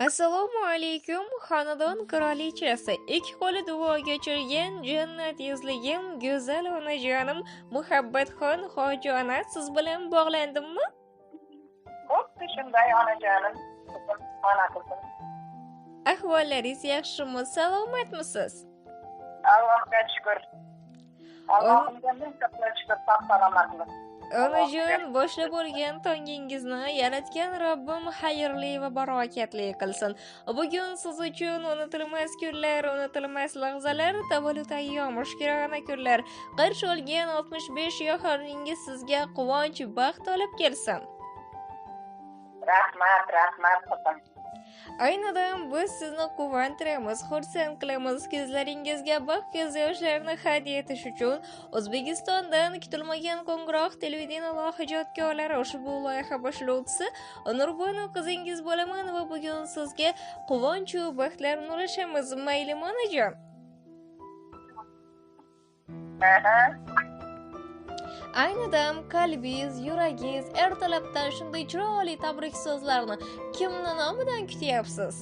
Assalomu alaykum, xonadon qirolichasi. Ikki qo'li duoga chirgan jannat yuzligim, go'zal onajonim Muhabbatxon Xojona siz bilan bog'landimmi? Xuddi shunday onajonim, qizim, ona qizim. Ahvollaringiz yaxshimi? Salomatmisiz? Allohga shukur. Allohimga ming qatla shukur, sog' salomatlik. Onajon, boshlab bo'lgan tongingizni yaratgan Robbim xayrli va barakatli qilsin. Bugun siz uchun unutilmas kunlar, unutilmas lahzalar, tavallud ayyom, mushkilona kunlar. Qarshi olgan 65 yoshlarningiz sizga quvonch, baxt olib kelsin. Rahmat qizim. Aynidan biz sizni quvontiramiz, xursand qilamiz. Ko'zlaringizga baxt ko'z yoshlarini hadya etish uchun O'zbekistondan kutilmagan qo'ng'iroq televideniye ijodkorlari ushbu loyiha boshlovchisi Nurbonov qizingiz bo'laman va bugun sizga quvonch va baxtlarni ulashamiz. Maylimi onajon? Aynidan qalbingiz, yuragingiz ertalabdan shunday chiroyli tabrik so'zlarni kimni nomidan kutyapsiz?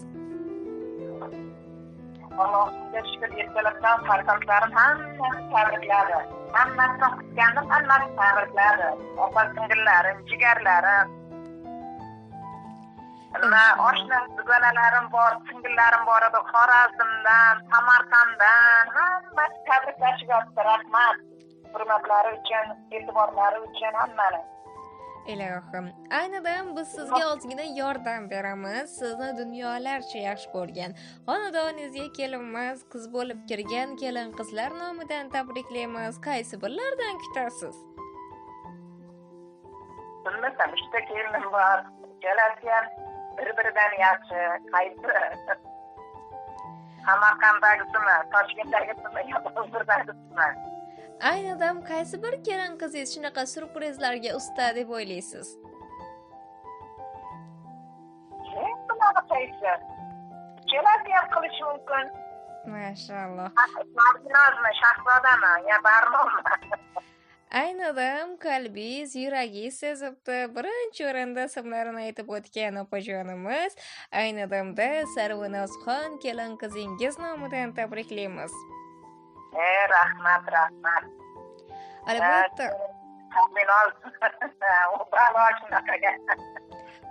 Allohimga shukur, ertalabdan farzandlarim hammasi tabrikladi. Hammasidan kutganim, hammasi tabrikladi. Opa-singillarim, jigarlarim. Oshna dugonalarim bor, singillarim bor edi Xorazmdan, Samarqanddan, hammasi tabriklashyapti. Rahmat. Hurmatlari uchun, e'tiborlari uchun hammani. Ilohim, aynidan biz sizga ozgina yordam beramiz. Sizni dunyolarcha yaxshi ko'rgan, xonadoningizga kelinmas qiz bo'lib kirgan kelin qizlar nomidan tabriklaymiz. Qaysi birlardan kutasiz? Bilmasam, ikkita kelinim bor. Ikkalasi ham bir-biridan yaxshi. Qaysi? Samarqanddagisimi, Toshkentdagisimi, yo Hozirdagisimi? Aynidan qaysi bir kelin qizingiz shunaqa surprizlarga usta deb o'ylaysiz? Bunaqa qaysi? Ikkalasi ham qilishi mumkin. Mashalloh. Marginozmi, shahzodami, yo barmonmi? Aynidan qalbingiz, yuragingiz sezibdi. Birinchi o'rinda ismlarini aytib o'tgan opajonimiz, ayni damda Sarvinozxon kelin qizingiz nomidan tabriklaymiz. Rahmat. Albatta.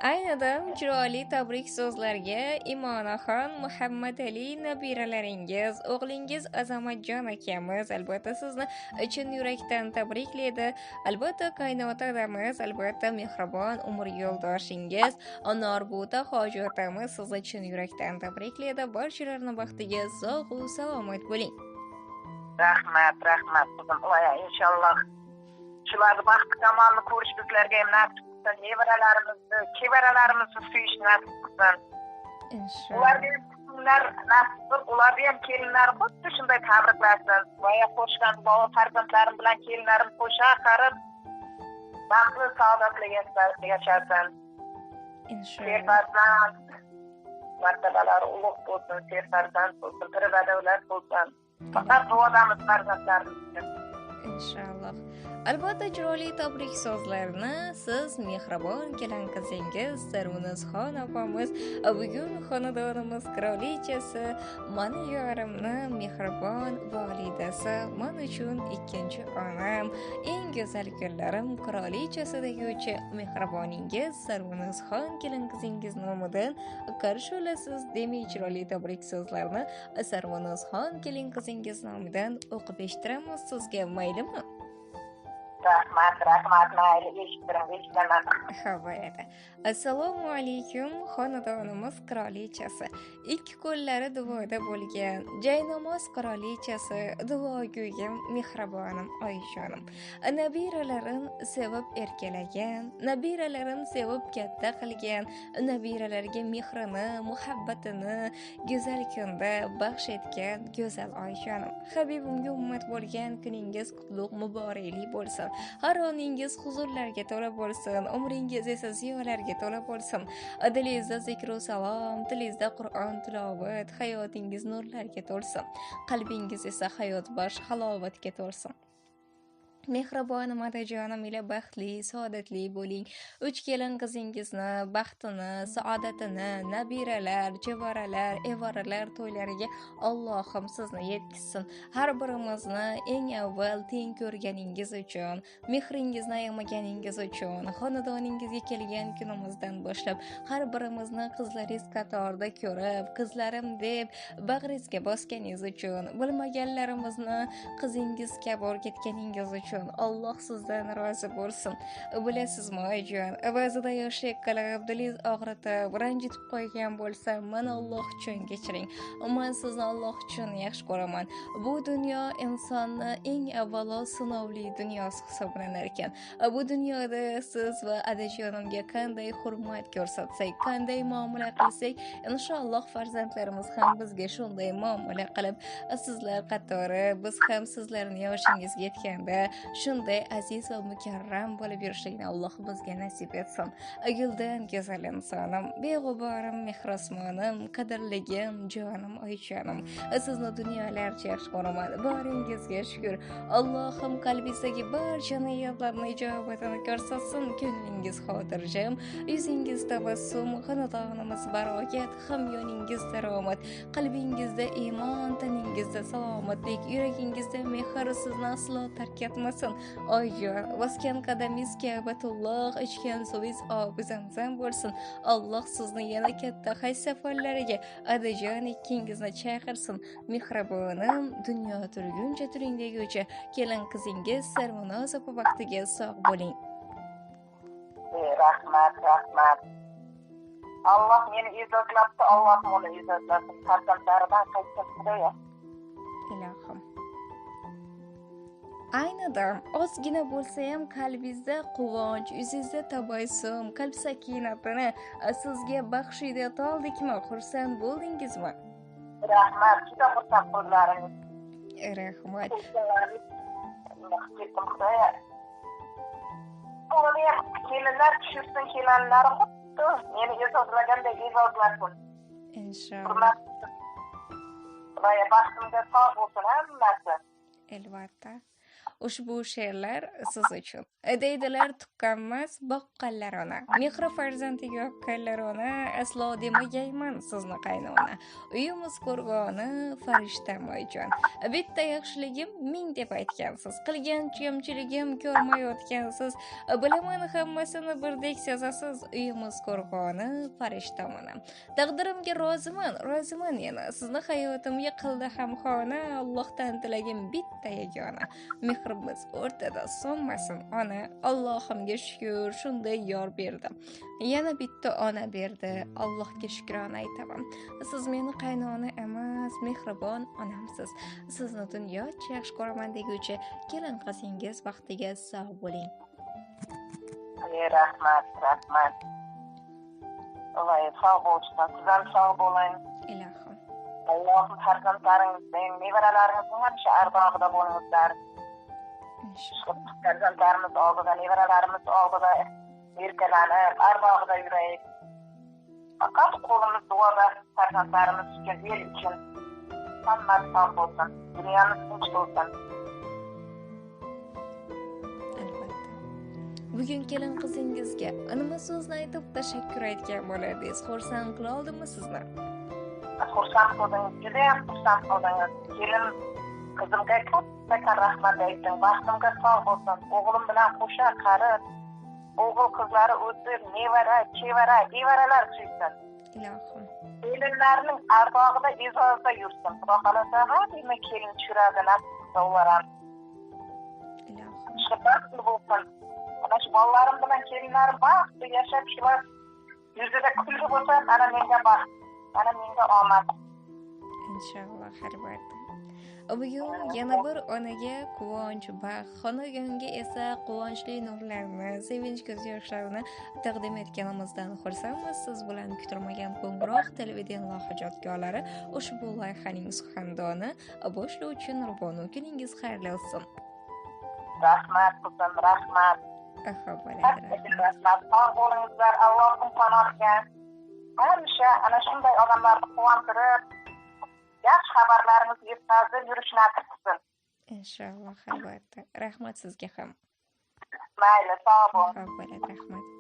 Aynidan chiroyli tabrik so'zlarga Imonaxon Muhammad Ali nabiralaringiz, o'g'lingiz Azamatjon akamiz albatta sizni chin yurakdan tabriklaydi. Albatta qaynota adamiz, albatta mehribon umr yo'ldoshingiz Norbuta Hoji otamiz sizni chin yurakdan tabriklaydi. Barchalarning baxtiga sog' va salomat bo'ling. Rahmat qizim. Voy, inshaalloh shularni baxti kamolini ko'rish bizlarga ham nasib qilsin. Nevaralarimizni suyish nasib qilsin. Inshaalloh. Ularga nasib qilib, ularga ham kelinlar xuddi shunday tabriklasin. Voy, qo'shgan bova farzandlarim bilan kelinlarim qo'sha qarib baxtli saodatli yashasin. Inshaalloh. Farzand martabalari ulug' bo'lsin, farzand bo'lsin, tiribadavlat bo'lsin. Faqat duodamiz farzandlarimiz uchun. Inshaalloh. Albatta chiroyli tabrik so'zlarni siz mehribon kelin qizingiz Sarvinozxon opamiz bugun xonadonimiz qirolichasi, mani yorimni mehribon volidasi, men uchun ikkinchi onam, eng go'zal kunlarim qirolichasi deguvchi mehriboningiz Sarvinozxon kelin qizingiz nomidan qarshi olasiz demay chiroyli tabrik so'zlarni Sarvinozxon kelin qizingiz nomidan o'qib eshittiramiz sizga, maylimi? Rahmat, mayli, eshitaman. Bo'ladi. Assalomu alaykum, xonadonimiz qirolichasi, ikki qo'llari duoda bo'lgan jaynamoz qirolichasi, duogo'yim, mehribonim Oyshonim. Nabiralarin sevib erkalagan, nabiralarin sevib katta qilgan, nabiralarga mehrini, muhabbatini go'zal kunda baxsh etgan go'zal Oyshonim. Habibimga ummat bo'lgan kuningiz qutlug' muborakli bo'lsin. Har oningiz huzurlarga to'la bo'lsin, umringiz esa ziyolarga to'la bo'lsin. Dilingizda zikru salom, tilingizda Qur'on tilovat, hayotingiz nurlarga to'lsin. Qalbingiz esa hayot baxsh halovatga to'lsin. Mehribonim otajonim ila baxtli, saodatli bo'ling. 3 kelin qizingizni baxtini, saodatini, nabiralar, jevaralar, evaralar to'ylariga Allohim sizni yetkazsin. Har birimizni eng avval teng ko'rganingiz uchun, mehringizni ayamaganingiz uchun, xonadoningizga kelgan kunimizdan boshlab har birimizni qizlaringiz qatorida ko'rib, qizlarim deb bag'ringizga bosganingiz uchun, bilmaganlarimizni qizingiz kabi o'rgatganingiz uchun Alloh sizdan rozi bo'lsin. Bilasizmi, oyijon, ba'zida yoshlik qilib, dilingiz og'ritib, ranjitib qo'ygan bo'lsam, mana Alloh uchun kechiring. Men sizni Alloh uchun yaxshi ko'raman. Bu dunyo insonni eng avvalo sinovli dunyosi hisoblanar ekan. Bu dunyoda siz va otajonimga qanday hurmat ko'rsatsak, qanday muomala qilsak, inshaalloh farzandlarimiz ham bizga shunday muomala qilib, sizlar qatori biz ham sizlarning yoshingizga yetganda shunday aziz va mukarram bo'lib yurishlikni Alloh bizga nasib etsin. Guldan go'zal insonim, beg'uborim, mehrosmonim, qadrligim, jonim, oyijonim. Sizni dunyolarcha yaxshi ko'raman. Boringizga shukr. Allohim qalbingizdagi barcha niyatlarni ijobatini ko'rsatsin. Ko'nglingiz xotirjam, yuzingiz tabassum, xonadonimiz barokat, hamyoningiz daromat, qalbingizda iymon, taningizda salomatlik, yuragingizda mehr sizni aslo tark etmasin. Oyijon, bosgan qadamingiz Ka'batulloh, ichgan suvingiz obi Zamzam bo'lsin. Alloh sizni yana katta haj safarlariga otajon ikkingizni chaqirsin. Mehribonim, dunyo turguncha turing deguncha kelin qizingiz sarmunoz opa vaqtiga sog' bo'ling. Rahmat. Allah meni izohlabdi, Alloh uni izohlasin. Farzandlaridan qaytsin Xudoya. Ilohim. Aynida ozgina bo'lsa ham qalbingizda quvonch, yuzingizda tabassum, qalb sakinatini sizga baxshida oldikmi? Xursand bo'ldingizmi? Rahmat, juda xursand bo'ldingiz. Rahmat. Xudoya. Buni kelinlar tushirsin, kelinlar xuddi meni izohlagandek izohlasin. Inshaalloh. Xudoya baxtimga sog' bo'lsin hammasi. Albatta. Ushbu she'rlar siz uchun. Deydilar tuqqanmas boqqanlar ona. Mehri farzandiga yoqqanlar ona, aslo demagayman sizni qaynona. Uyimiz qo'rg'oni farishtam oyijon. Bitta yaxshiligim ming deb aytgansiz. Qilgan kamchiligim ko'rmayotgansiz. Bilaman hammasini birdek sezasiz. Uyimiz qo'rg'oni farishtam ona. Taqdirimga roziman yana. Sizni hayotimga qildi hamxona. Allohdan tilagim bitta yagona. Mehrimiz o'rtada so'nmasin ona. Allohimga shukr, shunday yor berdi. Yana bitta ona berdi. Allohga shukrona aytaman. Siz meni qaynona emas, mehribon onamsiz. Sizni dunyocha yaxshi ko'raman deguncha kelin qizingiz vaqtiga sog' bo'ling. Rahmat. Voy, sog' bo'lsin. Siz ham sog' bo'ling. Ilohim. Allohim farzandlaringizning, nevaralaringizning hamisha ardog'ida bo'lingizlar. Farzandlarimiz oldida, nevaralarimiz oldida erkalanib, ardog'ida yuraylik. Faqat qo'limiz duoda farzandlarimiz uchun, el uchun hammasi sog' bo'lsin, dunyomiz tinch bo'lsin. Albatta. Bugun kelin qizingizga nima so'zni aytib tashakkur aytgan bo'lardingiz? Xursand qila oldimmi sizni? Xursand bo'ldingiz, judayam xursand bo'ldingiz. Kelin qizimga kattakon rahmat ayting. Baxtimga sog' bo'lsin. O'g'lim bilan qo'sha qarib, o'g'il qizlari o'sib, nevara, chevara, evaralar suysin. Ilohim. Kelinlarning ardog'ida, izozda yursin. Xudo xolasa hamma kelin tushiradi, nasib ular ham. Ilohim. Baxtli bo'lsin. Ana shu bolalarim bilan kelinlarim baxtli yashab, shular yuzida kulgi bo'lsa, ana menga baxt, ana menga omad. Inshaalloh albatta. Bugun yana bir onaga quvonch baxt, xonadonga esa quvonchli nurlarni, sevinch ko'z yoshlarini taqdim etganimizdan xursandmiz. Siz bilan kutilmagan qo'ng'iroq televideniya hojatkorlari ushbu loyihaning suxandoni boshlovchi Nurbonu, kuningiz xayrli bo'lsin. Rahmat qizim, rahmat. Rahmat. Sog' bo'lingizlar, Allohning panohiga. Hamisha ana shunday odamlarni quvontirib, yaxshi xabarlarimizni yetkazib yurish nasib qilsin. Inshaalloh, albatta. Rahmat sizga ham. Mayli, sog' bo'ling. Xo'p bo'ladi, rahmat.